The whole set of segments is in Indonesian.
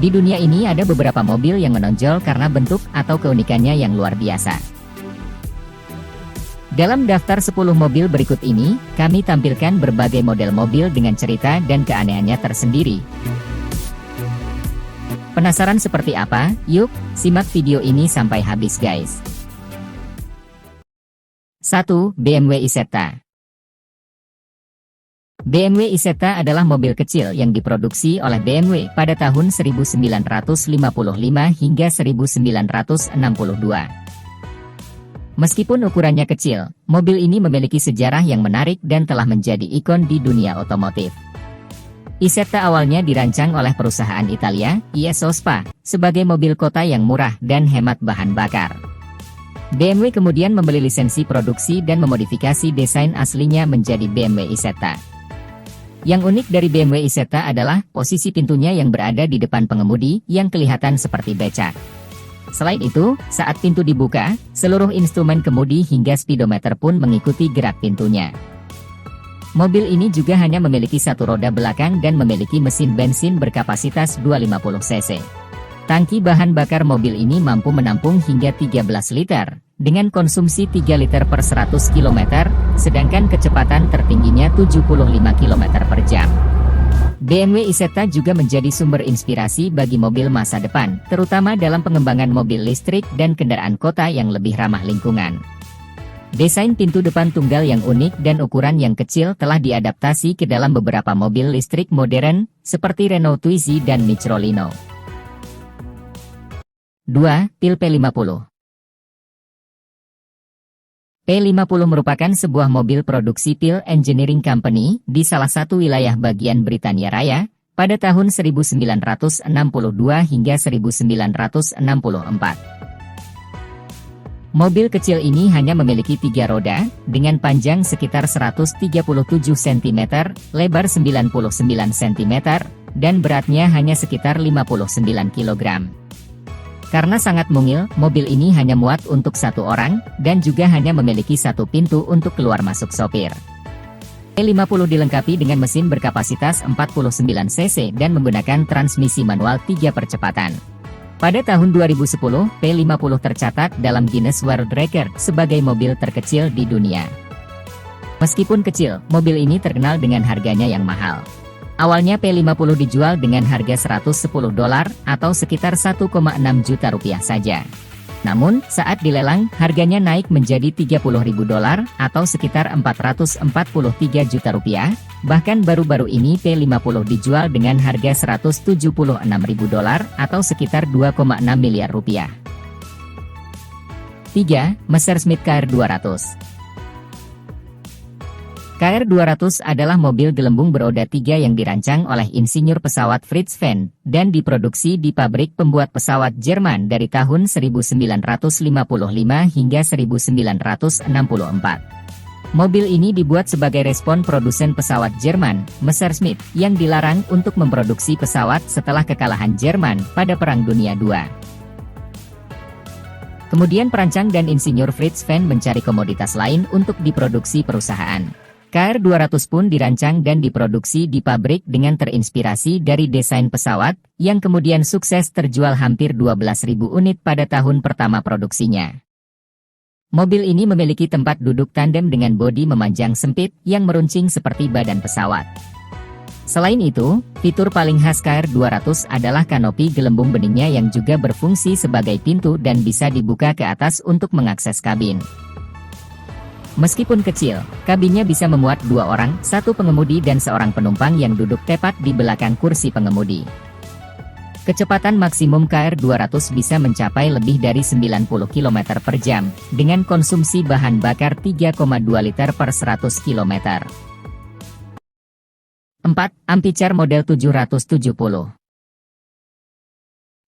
Di dunia ini ada beberapa mobil yang menonjol karena bentuk atau keunikannya yang luar biasa. Dalam daftar 10 mobil berikut ini, kami tampilkan berbagai model mobil dengan cerita dan keanehannya tersendiri. Penasaran seperti apa? Yuk, simak video ini sampai habis guys. 1. BMW Isetta. BMW Isetta adalah mobil kecil yang diproduksi oleh BMW pada tahun 1955 hingga 1962. Meskipun ukurannya kecil, mobil ini memiliki sejarah yang menarik dan telah menjadi ikon di dunia otomotif. Isetta awalnya dirancang oleh perusahaan Italia, ISOSPA, sebagai mobil kota yang murah dan hemat bahan bakar. BMW kemudian membeli lisensi produksi dan memodifikasi desain aslinya menjadi BMW Isetta. Yang unik dari BMW Isetta adalah posisi pintunya yang berada di depan pengemudi yang kelihatan seperti becak. Selain itu, saat pintu dibuka, seluruh instrumen kemudi hingga speedometer pun mengikuti gerak pintunya. Mobil ini juga hanya memiliki satu roda belakang dan memiliki mesin bensin berkapasitas 250 cc. Tangki bahan bakar mobil ini mampu menampung hingga 13 liter, dengan konsumsi 3 liter per 100 km, sedangkan kecepatan tertingginya 75 km per jam. BMW Isetta juga menjadi sumber inspirasi bagi mobil masa depan, terutama dalam pengembangan mobil listrik dan kendaraan kota yang lebih ramah lingkungan. Desain pintu depan tunggal yang unik dan ukuran yang kecil telah diadaptasi ke dalam beberapa mobil listrik modern, seperti Renault Twizy dan Microlino. 2. PIL P50. P50 merupakan sebuah mobil produksi PIL Engineering Company di salah satu wilayah bagian Britania Raya, pada tahun 1962 hingga 1964. Mobil kecil ini hanya memiliki 3 roda, dengan panjang sekitar 137 cm, lebar 99 cm, dan beratnya hanya sekitar 59 kg. Karena sangat mungil, mobil ini hanya muat untuk satu orang, dan juga hanya memiliki satu pintu untuk keluar masuk sopir. P50 dilengkapi dengan mesin berkapasitas 49 cc dan menggunakan transmisi manual 3 percepatan. Pada tahun 2010, P50 tercatat dalam Guinness World Record sebagai mobil terkecil di dunia. Meskipun kecil, mobil ini terkenal dengan harganya yang mahal. Awalnya P50 dijual dengan harga $110 atau sekitar 1,6 juta rupiah saja. Namun, saat dilelang, harganya naik menjadi $30.000 atau sekitar 443 juta rupiah. Bahkan baru-baru ini P50 dijual dengan harga $176.000 atau sekitar 2,6 miliar rupiah. 3. Messerschmitt KR200. KR200 adalah mobil gelembung beroda 3 yang dirancang oleh insinyur pesawat Fritz Wendt dan diproduksi di pabrik pembuat pesawat Jerman dari tahun 1955 hingga 1964. Mobil ini dibuat sebagai respon produsen pesawat Jerman, Messerschmitt, yang dilarang untuk memproduksi pesawat setelah kekalahan Jerman pada Perang Dunia II. Kemudian perancang dan insinyur Fritz Wendt mencari komoditas lain untuk diproduksi perusahaan. KR200 pun dirancang dan diproduksi di pabrik dengan terinspirasi dari desain pesawat, yang kemudian sukses terjual hampir 12.000 unit pada tahun pertama produksinya. Mobil ini memiliki tempat duduk tandem dengan bodi memanjang sempit yang meruncing seperti badan pesawat. Selain itu, fitur paling khas KR200 adalah kanopi gelembung beningnya yang juga berfungsi sebagai pintu dan bisa dibuka ke atas untuk mengakses kabin. Meskipun kecil, kabinnya bisa memuat 2 orang, 1 pengemudi dan seorang penumpang yang duduk tepat di belakang kursi pengemudi. Kecepatan maksimum KR200 bisa mencapai lebih dari 90 km per jam, dengan konsumsi bahan bakar 3,2 liter per 100 km. 4. Amphicar model 770.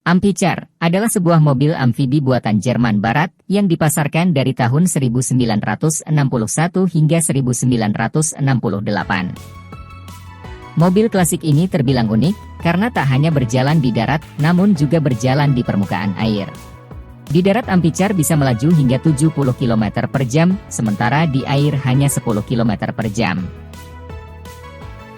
Amphicar adalah sebuah mobil amfibi buatan Jerman Barat yang dipasarkan dari tahun 1961 hingga 1968. Mobil klasik ini terbilang unik karena tak hanya berjalan di darat, namun juga berjalan di permukaan air. Di darat Amphicar bisa melaju hingga 70 km per jam, sementara di air hanya 10 km per jam.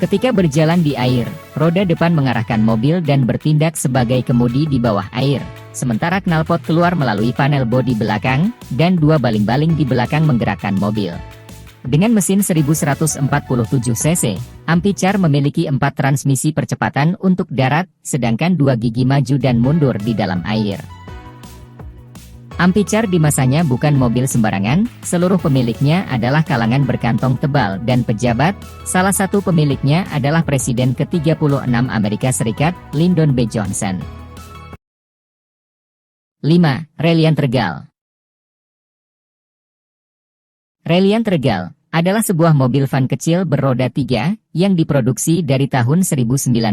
Ketika berjalan di air, roda depan mengarahkan mobil dan bertindak sebagai kemudi di bawah air, sementara knalpot keluar melalui panel bodi belakang, dan dua baling-baling di belakang menggerakkan mobil. Dengan mesin 1147 cc, Amphicar memiliki 4 transmisi percepatan untuk darat, sedangkan 2 gigi maju dan mundur di dalam air. Amphicar di masanya bukan mobil sembarangan, seluruh pemiliknya adalah kalangan berkantong tebal dan pejabat, salah satu pemiliknya adalah Presiden ke-36 Amerika Serikat, Lyndon B. Johnson. 5. Reliant Regal. Reliant Regal adalah sebuah mobil van kecil beroda 3 yang diproduksi dari tahun 1952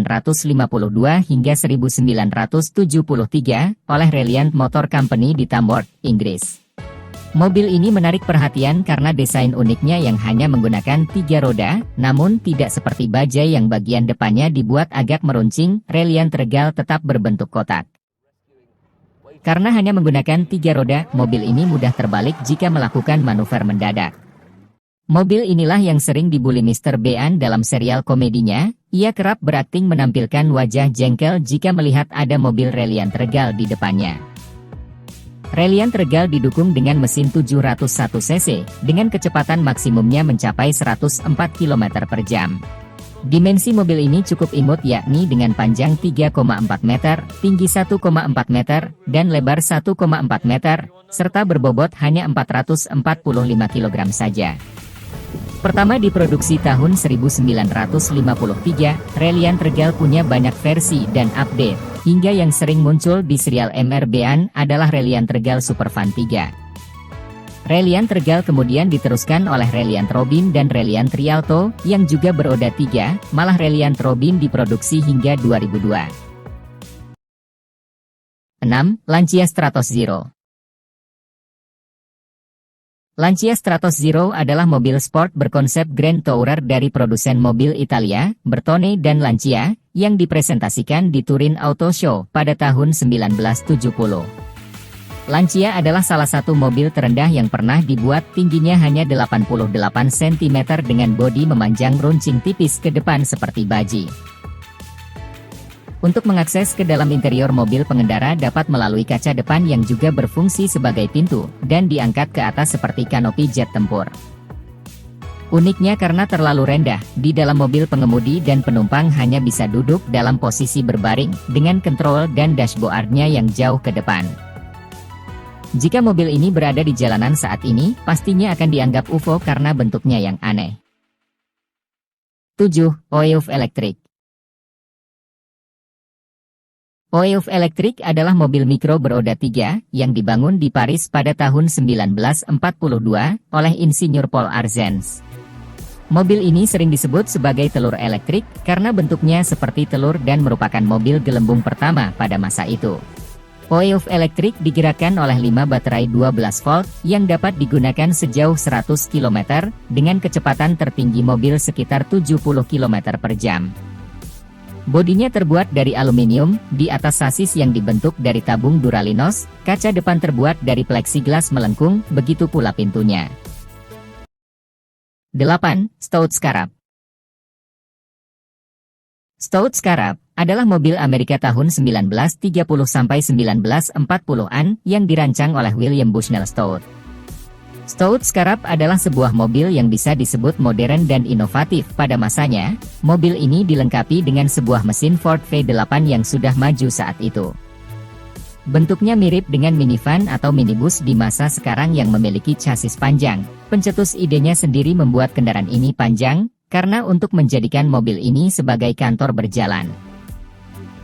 hingga 1973 oleh Reliant Motor Company di Tamworth, Inggris. Mobil ini menarik perhatian karena desain uniknya yang hanya menggunakan 3 roda, namun tidak seperti bajai yang bagian depannya dibuat agak meruncing. Reliant Regal tetap berbentuk kotak. Karena hanya menggunakan 3 roda, mobil ini mudah terbalik jika melakukan manuver mendadak. Mobil inilah yang sering dibully Mr. Bean dalam serial komedinya. Ia kerap berakting menampilkan wajah jengkel jika melihat ada mobil Reliant Regal di depannya. Reliant Regal didukung dengan mesin 701 cc, dengan kecepatan maksimumnya mencapai 104 km per jam. Dimensi mobil ini cukup imut, yakni dengan panjang 3,4 meter, tinggi 1,4 meter, dan lebar 1,4 meter, serta berbobot hanya 445 kg saja. Pertama diproduksi tahun 1953, Reliant Regal punya banyak versi dan update, hingga yang sering muncul di serial Mr. Bean adalah Reliant Regal Supervan 3. Reliant Regal kemudian diteruskan oleh Reliant Robin dan Reliant Rialto, yang juga beroda 3, malah Reliant Robin diproduksi hingga 2002. 6. Lancia Stratos Zero. Lancia Stratos Zero adalah mobil sport berkonsep Grand Tourer dari produsen mobil Italia, Bertone dan Lancia, yang dipresentasikan di Turin Auto Show pada tahun 1970. Lancia adalah salah satu mobil terendah yang pernah dibuat, tingginya hanya 88 cm dengan bodi memanjang runcing tipis ke depan seperti baji. Untuk mengakses ke dalam interior mobil, pengendara dapat melalui kaca depan yang juga berfungsi sebagai pintu, dan diangkat ke atas seperti kanopi jet tempur. Uniknya karena terlalu rendah, di dalam mobil pengemudi dan penumpang hanya bisa duduk dalam posisi berbaring, dengan kontrol dan dashboardnya yang jauh ke depan. Jika mobil ini berada di jalanan saat ini, pastinya akan dianggap UFO karena bentuknya yang aneh. 7. OEUV Electric. OEUV Electric adalah mobil mikro beroda 3 yang dibangun di Paris pada tahun 1942 oleh insinyur Paul Arzens. Mobil ini sering disebut sebagai telur elektrik karena bentuknya seperti telur dan merupakan mobil gelembung pertama pada masa itu. OEUV Electric digerakkan oleh 5 baterai 12 volt yang dapat digunakan sejauh 100 km dengan kecepatan tertinggi mobil sekitar 70 km per jam. Bodinya terbuat dari aluminium, di atas sasis yang dibentuk dari tabung Duralinos, kaca depan terbuat dari plexiglas melengkung, begitu pula pintunya. 8. Stout Scarab. Stout Scarab adalah mobil Amerika tahun 1930-1940-an yang dirancang oleh William Bushnell Stout. Stout Scarab adalah sebuah mobil yang bisa disebut modern dan inovatif pada masanya. Mobil ini dilengkapi dengan sebuah mesin Ford V8 yang sudah maju saat itu. Bentuknya mirip dengan minivan atau minibus di masa sekarang yang memiliki chassis panjang. Pencetus idenya sendiri membuat kendaraan ini panjang, karena untuk menjadikan mobil ini sebagai kantor berjalan.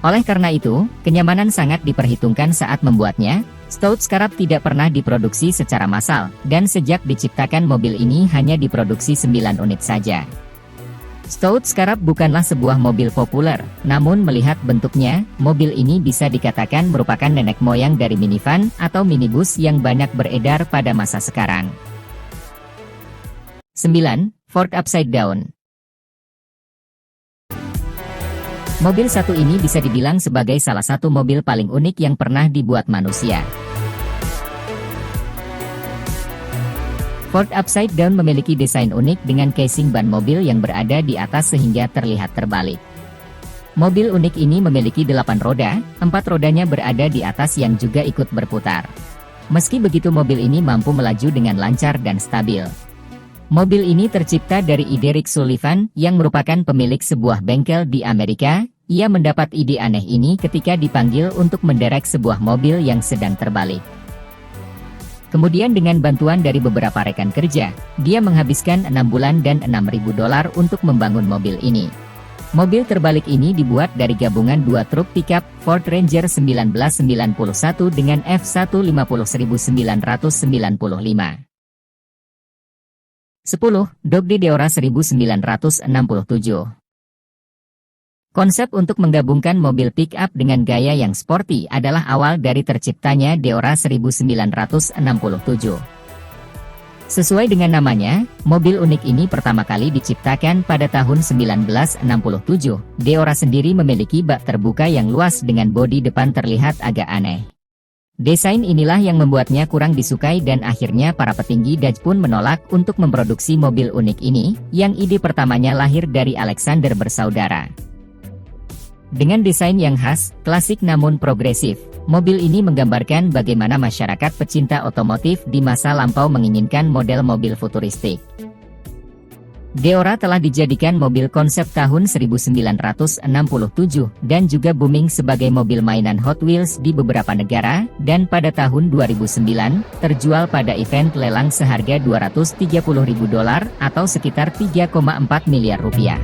Oleh karena itu, kenyamanan sangat diperhitungkan saat membuatnya. Stout Scarab tidak pernah diproduksi secara massal, dan sejak diciptakan mobil ini hanya diproduksi 9 unit saja. Stout Scarab bukanlah sebuah mobil populer, namun melihat bentuknya, mobil ini bisa dikatakan merupakan nenek moyang dari minivan atau minibus yang banyak beredar pada masa sekarang. 9. Ford Upside Down. Mobil satu ini bisa dibilang sebagai salah satu mobil paling unik yang pernah dibuat manusia. Ford Upside Down memiliki desain unik dengan casing ban mobil yang berada di atas sehingga terlihat terbalik. Mobil unik ini memiliki 8 roda, 4 rodanya berada di atas yang juga ikut berputar. Meski begitu mobil ini mampu melaju dengan lancar dan stabil. Mobil ini tercipta dari ide Rick Sullivan yang merupakan pemilik sebuah bengkel di Amerika. Ia mendapat ide aneh ini ketika dipanggil untuk menderek sebuah mobil yang sedang terbalik. Kemudian dengan bantuan dari beberapa rekan kerja, dia menghabiskan 6 bulan dan $6.000 untuk membangun mobil ini. Mobil terbalik ini dibuat dari gabungan 2 truk pickup Ford Ranger 1991 dengan F150 1995. 10. Dodge Deora 1967. Konsep untuk menggabungkan mobil pick-up dengan gaya yang sporty adalah awal dari terciptanya Deora 1967. Sesuai dengan namanya, mobil unik ini pertama kali diciptakan pada tahun 1967. Deora sendiri memiliki bak terbuka yang luas dengan bodi depan terlihat agak aneh. Desain inilah yang membuatnya kurang disukai dan akhirnya para petinggi Dodge pun menolak untuk memproduksi mobil unik ini, yang ide pertamanya lahir dari Alexander bersaudara. Dengan desain yang khas, klasik namun progresif, mobil ini menggambarkan bagaimana masyarakat pecinta otomotif di masa lampau menginginkan model mobil futuristik. Deora telah dijadikan mobil konsep tahun 1967 dan juga booming sebagai mobil mainan Hot Wheels di beberapa negara, dan pada tahun 2009 terjual pada event lelang seharga $230.000 atau sekitar 3,4 miliar rupiah.